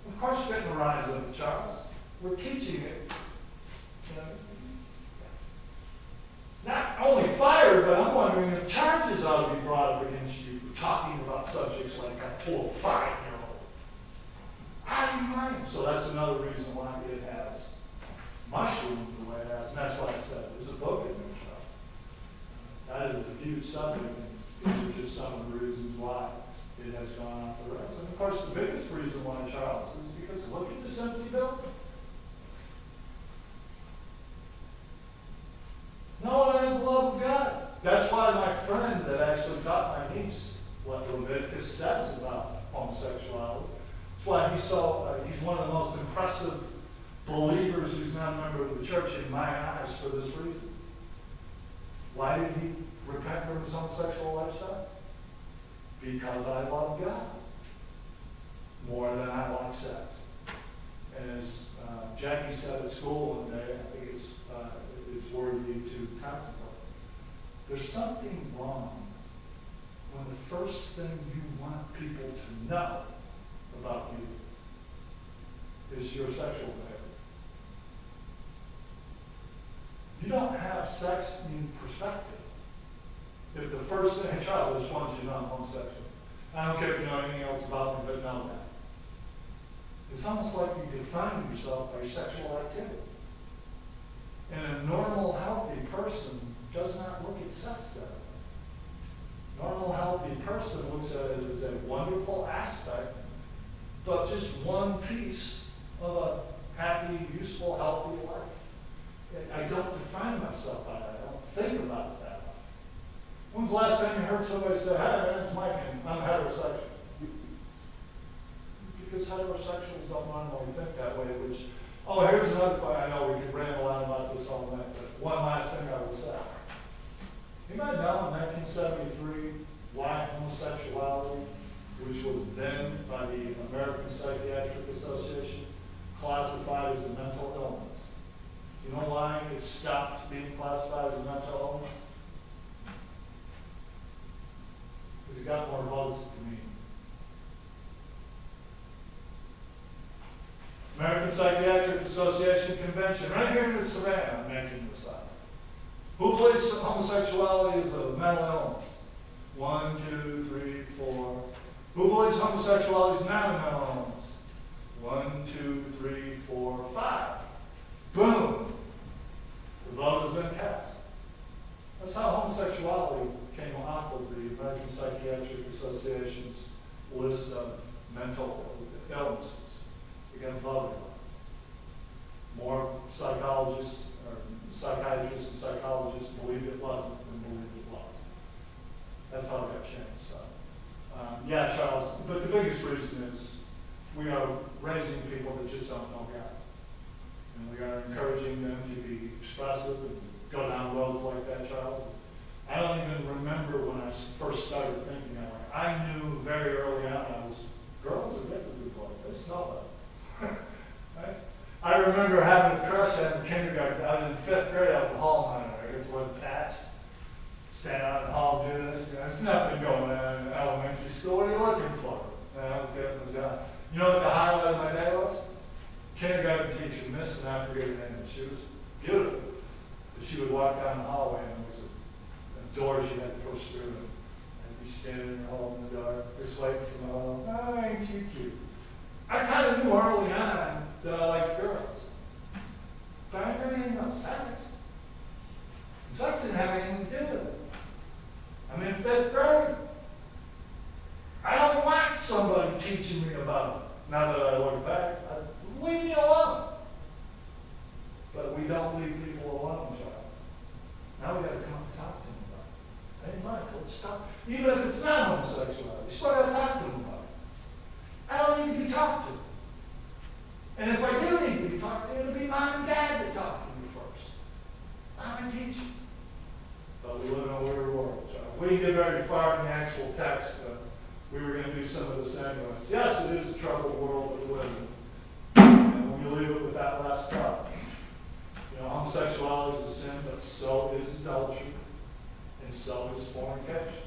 [SPEAKER 1] Of course you're getting a rise of it, Charles. We're teaching it. Not only fired, but I'm wondering if charges ought to be brought up against you for talking about subjects like that to a 5-year-old. How do you mind? So that's another reason why it has mushroomed the way it has. And that's why I said there's a book in there, Charles. That is a huge subject. These are just some of the reasons why it has gone off the rails. And of course, the biggest reason why, Charles, is because look at this empty building. No one has the love of God. That's why my friend that actually taught my niece what Leviticus says about homosexuality. That's why he's one of the most impressive believers who's not a member of the church in my eyes for this reason. Why did he repent from his homosexual lifestyle? Because I love God more than I like sex. And as Jackie said at school one day, I think it's worthy to contemplate. There's something wrong when the first thing you want people to know about you is your sexual behavior. You don't have sex in perspective. If the first thing, Charles, I just wanted you to know I'm homosexual. I don't care if you know anything else about me, but know that. It's almost like you define yourself by your sexual activity. And a normal, healthy person does not look at sex that way. Normal, healthy person looks at it as a wonderful aspect, but just one piece of a happy, useful, healthy life. I don't define myself by that. I don't think about it that way. When's the last time you heard somebody say, "Hi, my name's Mike and I'm heterosexual"? Because heterosexuals don't normally think that way, which, here's another point. I know we could ramble on about this all night, but one last thing I will say. You might know in 1973 why homosexuality, which was then by the American Psychiatric Association, classified as a mental illness. You know why it stopped being classified as a mental illness? Because it got more votes than me. American Psychiatric Association Convention, right here in Savannah, I'm making this up. Who believes homosexuality is a mental illness? 1, 2, 3, 4. Who believes homosexuality is not a mental illness? 1, 2, 3, 4, 5. Boom! The vote has been cast. That's how homosexuality came off of the American Psychiatric Association's list of mental illnesses. It got voted on. More psychologists, or psychiatrists and psychologists believed it wasn't than believed it was. That's how it got changed. So, yeah, Charles, but the biggest reason is we are raising people that just don't know God. And we are encouraging them to be expressive and go down roads like that, Charles. I don't even remember when I first started thinking that way. I knew very early on girls are different than boys. They smell better. Right? I remember having a crush in kindergarten. I was in 5th grade. I was a hall monitor. I got to wear the patch, stand out in the hall, do this. There's nothing going on in elementary school. What are you looking for? And I was getting the job. You know what the highlight of my day was? Kindergarten teacher, Miss, and I forget her name. She was beautiful. But she would walk down the hallway, and there was a door she had to push through. And I'd be standing there holding the door, just waiting for the hall. Oh, ain't you cute? I kind of knew early on that I liked girls. But I never even know sex. And sex didn't have anything to do with it. I'm in 5th grade. I don't want somebody teaching me about it. Now that I look back, leave me alone. But we don't leave people alone, Charles. Now we got to come and talk to them about it. Hey, Mike, let's talk. Even if it's not homosexuality, you still got to talk to them about it. I don't need to be talked to. And if I do need to be talked to, it'll be mom and dad that talk to me first. I'm a teacher. But we live in a weird world, Charles. We didn't get very far in the actual text, but we were going to do some of this anyways. Yes, it is a troubled world that we live in. And when you leave it with that last thought, homosexuality is a sin, but so is adultery, and so is fornication.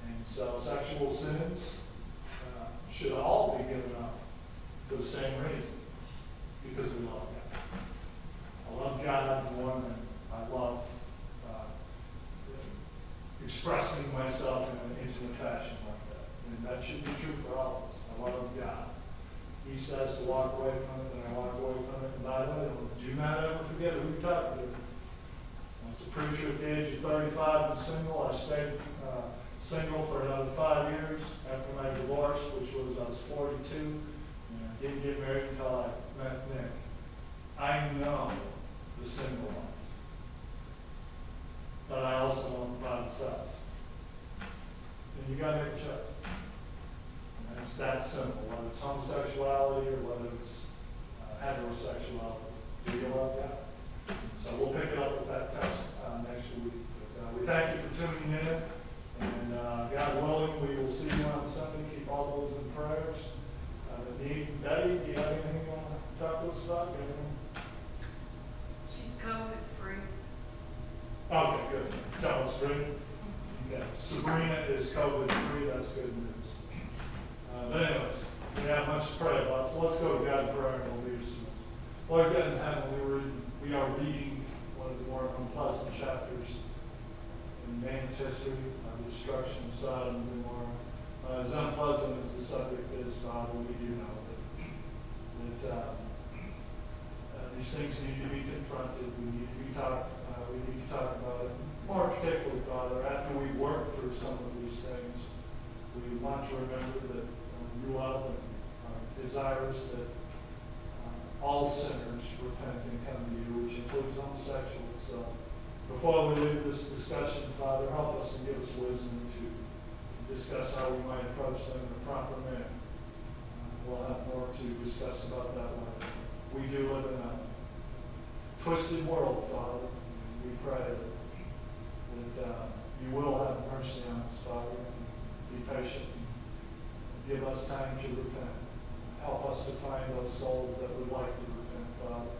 [SPEAKER 1] And so sexual sins should all be given up for the same reason, because we love God. I love God more than I love expressing myself in an intimate fashion like that. And that should be true for all of us. I love God. He says to walk away from it, and I walk away from it. And by the way, do not ever forget who you're talking to. Once preacher at the age of 35 and single. I stayed single for another 5 years after my divorce, which was I was 42. And I didn't get married until I met Nick. I know the single life, but I also know the Bible says. And you gotta make a choice. And it's that simple, whether it's homosexuality or whether it's heterosexuality. Do you love God? So we'll pick it up with that text next week. But, we thank you for tuning in, and God willing, we will see you on Sunday. Keep all those in prayers. Betty, do you have anything you want to talk to us about?
[SPEAKER 5] She's COVID free.
[SPEAKER 1] Okay, good. Tell us, Sabrina. Okay. Sabrina is COVID free. That's good news. But anyways, we have much to pray about. So let's go to God in prayer and we'll leave us. Lord God in heaven, we are reading one of the more unpleasant chapters in man's history, the destruction of Sodom and Gomorrah. As unpleasant as the subject is, Father, we do know that these things need to be confronted. We need to talk about it. More particularly, Father, after we work through some of these things, we want to remember that you love and are desirous that all sinners repent and come to you, which includes homosexuals. So before we leave this discussion, Father, help us and give us wisdom to discuss how we might approach them in a proper manner. We'll have more to discuss about that later. We do live in a twisted world, Father. We pray that you will have mercy on us, Father. Be patient and give us time to repent. Help us to find those souls that would like to repent, Father,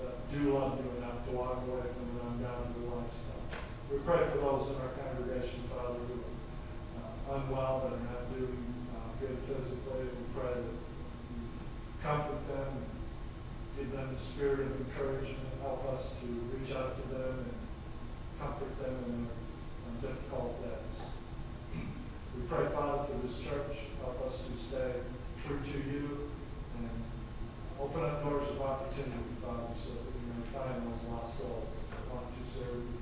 [SPEAKER 1] that do love you enough to walk away from an ungodly lifestyle. We pray for those in our congregation, Father, who are unwell, that are not doing good physically. We pray that you comfort them and give them the spirit of encouragement. Help us to reach out to them and comfort them in their difficult days. We pray, Father, for this church. Help us to stay true to you and open up doors of opportunity, Father, so that we may find those lost souls that want to serve you.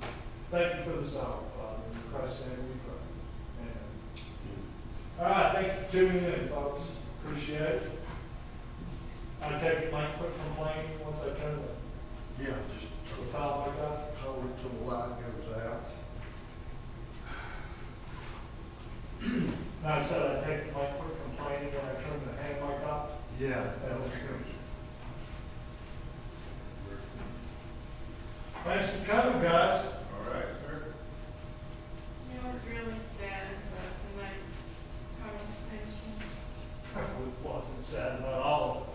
[SPEAKER 1] Thank you for this hour, Father. In Christ's name we pray. Amen. All right, thank you for tuning in, folks. Appreciate it. I take it my quick complaining once I turn
[SPEAKER 2] Yeah,
[SPEAKER 1] the file like that.
[SPEAKER 2] hold it till the light goes out.
[SPEAKER 1] I said I take the mic for complaining when I turn the hand mic off.
[SPEAKER 2] Yeah, that was good.
[SPEAKER 1] Thanks for coming, guys.
[SPEAKER 3] All right, sir.
[SPEAKER 5] You know, it's really sad about tonight's conversation.
[SPEAKER 1] It wasn't sad about all of it.